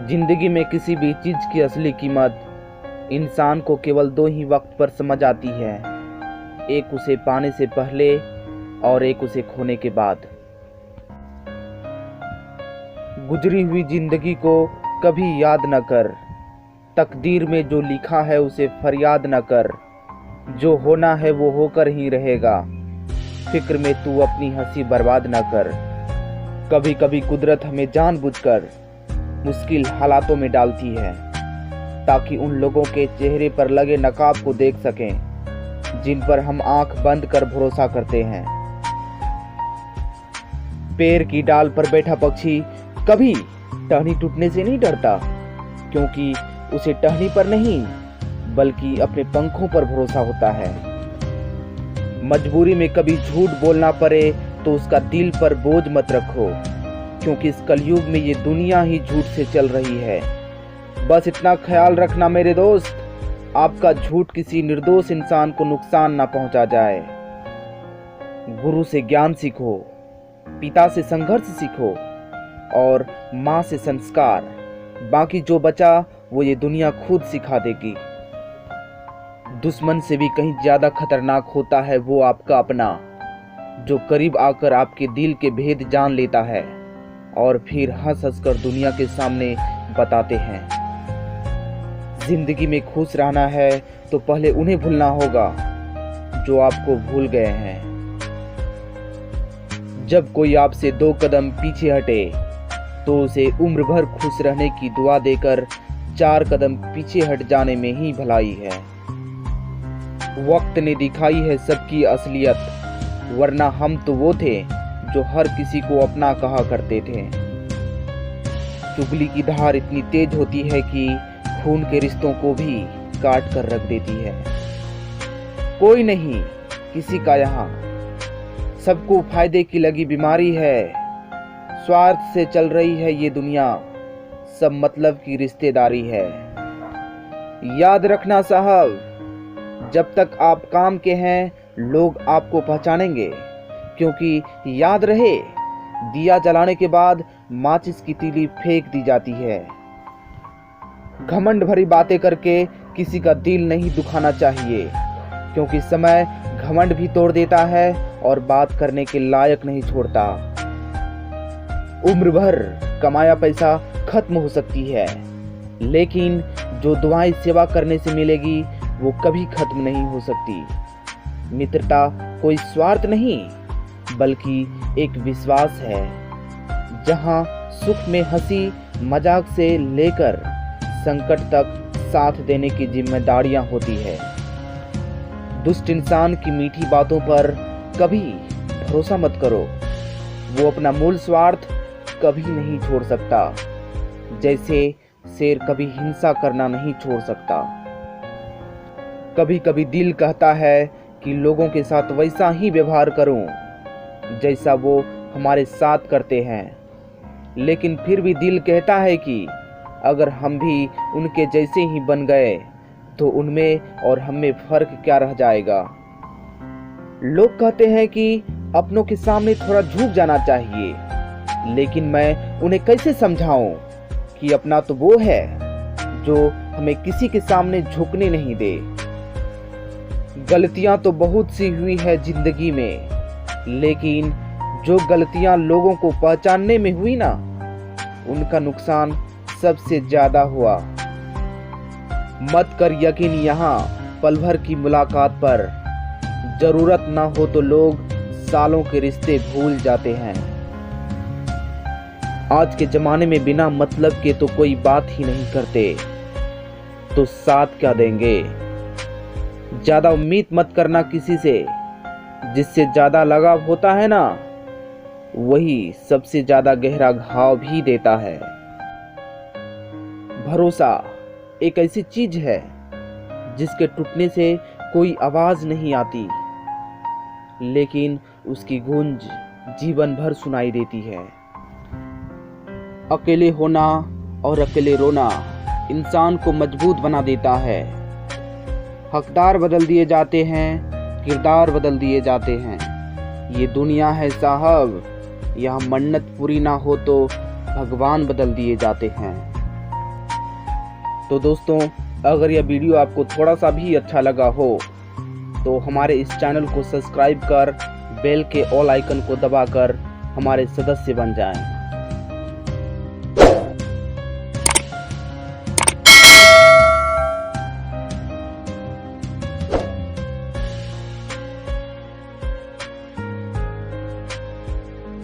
जिंदगी में किसी भी चीज की असली कीमत इंसान को केवल दो ही वक्त पर समझ आती है, एक उसे पाने से पहले और एक उसे खोने के बाद। गुजरी हुई जिंदगी को कभी याद न कर, तकदीर में जो लिखा है उसे फरियाद न कर, जो होना है वो होकर ही रहेगा, फिक्र में तू अपनी हंसी बर्बाद न कर। कभी कभी कुदरत हमें जानबूझकर मुश्किल हालातों में डालती है ताकि उन लोगों के चेहरे पर लगे नकाब को देख सकें जिन पर हम आंख बंद कर भरोसा करते हैं। पेड़ की डाल पर बैठा पक्षी कभी टहनी टूटने से नहीं डरता, क्योंकि उसे टहनी पर नहीं बल्कि अपने पंखों पर भरोसा होता है। मजबूरी में कभी झूठ बोलना पड़े तो उसका दिल पर बोझ मत रखो, क्योंकि इस कलयुग में ये दुनिया ही झूठ से चल रही है। बस इतना ख्याल रखना मेरे दोस्त, आपका झूठ किसी निर्दोष इंसान को नुकसान ना पहुंचा जाए। गुरु से ज्ञान सीखो, पिता से संघर्ष सीखो और माँ से संस्कार। बाकी जो बचा वो ये दुनिया खुद सिखा देगी। दुश्मन से भी कहीं ज्यादा खतरनाक होता है वो आपका अपना, जो करीब आकर आपके दिल के भेद जान लेता है और फिर हंस हंस कर दुनिया के सामने बताते हैं। जिंदगी में खुश रहना है तो पहले उन्हें भूलना होगा जो आपको भूल गए हैं। जब कोई आपसे 2 कदम पीछे हटे तो उसे उम्र भर खुश रहने की दुआ देकर 4 कदम पीछे हट जाने में ही भलाई है। वक्त ने दिखाई है सबकी असलियत, वरना हम तो वो थे जो हर किसी को अपना कहा करते थे। चुगली की धार इतनी तेज होती है कि खून के रिश्तों को भी काट कर रख देती है। कोई नहीं किसी का यहाँ, सबको फायदे की लगी बीमारी है। स्वार्थ से चल रही है ये दुनिया, सब मतलब की रिश्तेदारी है। याद रखना साहब, जब तक आप काम के हैं लोग आपको पहचानेंगे, क्योंकि याद रहे दिया जलाने के बाद माचिस की तीली फेंक दी जाती है। घमंड भरी बातें करके किसी का दिल नहीं दुखाना चाहिए, क्योंकि समय घमंड भी तोड़ देता है और बात करने के लायक नहीं छोड़ता। उम्र भर कमाया पैसा खत्म हो सकती है, लेकिन जो दुआएं सेवा करने से मिलेगी वो कभी खत्म नहीं हो सकती। मित्रता कोई स्वार्थ नहीं बल्कि एक विश्वास है, जहां सुख में हंसी मजाक से लेकर संकट तक साथ देने की जिम्मेदारियां होती है। दुष्ट इंसान की मीठी बातों पर कभी भरोसा मत करो, वो अपना मूल स्वार्थ कभी नहीं छोड़ सकता, जैसे शेर कभी हिंसा करना नहीं छोड़ सकता। कभी कभी दिल कहता है कि लोगों के साथ वैसा ही व्यवहार करूं जैसा वो हमारे साथ करते हैं, लेकिन फिर भी दिल कहता है कि अगर हम भी उनके जैसे ही बन गए तो उनमें और हम में फर्क क्या रह जाएगा। लोग कहते हैं कि अपनों के सामने थोड़ा झुक जाना चाहिए, लेकिन मैं उन्हें कैसे समझाऊं कि अपना तो वो है जो हमें किसी के सामने झुकने नहीं दे। गलतियां तो बहुत सी हुई है जिंदगी में, लेकिन जो गलतियां लोगों को पहचानने में हुई ना, उनका नुकसान सबसे ज्यादा हुआ। मत कर यकीन यहाँ पल भर की मुलाकात पर, जरूरत ना हो तो लोग सालों के रिश्ते भूल जाते हैं। आज के जमाने में बिना मतलब के तो कोई बात ही नहीं करते, तो साथ क्या देंगे। ज्यादा उम्मीद मत करना किसी से, जिससे ज्यादा लगाव होता है ना, वही सबसे ज्यादा गहरा घाव भी देता है। भरोसा एक ऐसी चीज है जिसके टूटने से कोई आवाज नहीं आती, लेकिन उसकी गूंज जीवन भर सुनाई देती है। अकेले होना और अकेले रोना इंसान को मजबूत बना देता है। हकदार बदल दिए जाते हैं, किरदार बदल दिए जाते हैं। ये दुनिया है साहब, यहाँ मन्नत पूरी ना हो तो भगवान बदल दिए जाते हैं। तो दोस्तों, अगर यह वीडियो आपको थोड़ा सा भी अच्छा लगा हो तो हमारे इस चैनल को सब्सक्राइब कर बेल के ऑल आइकन को दबाकर हमारे सदस्य बन जाएं।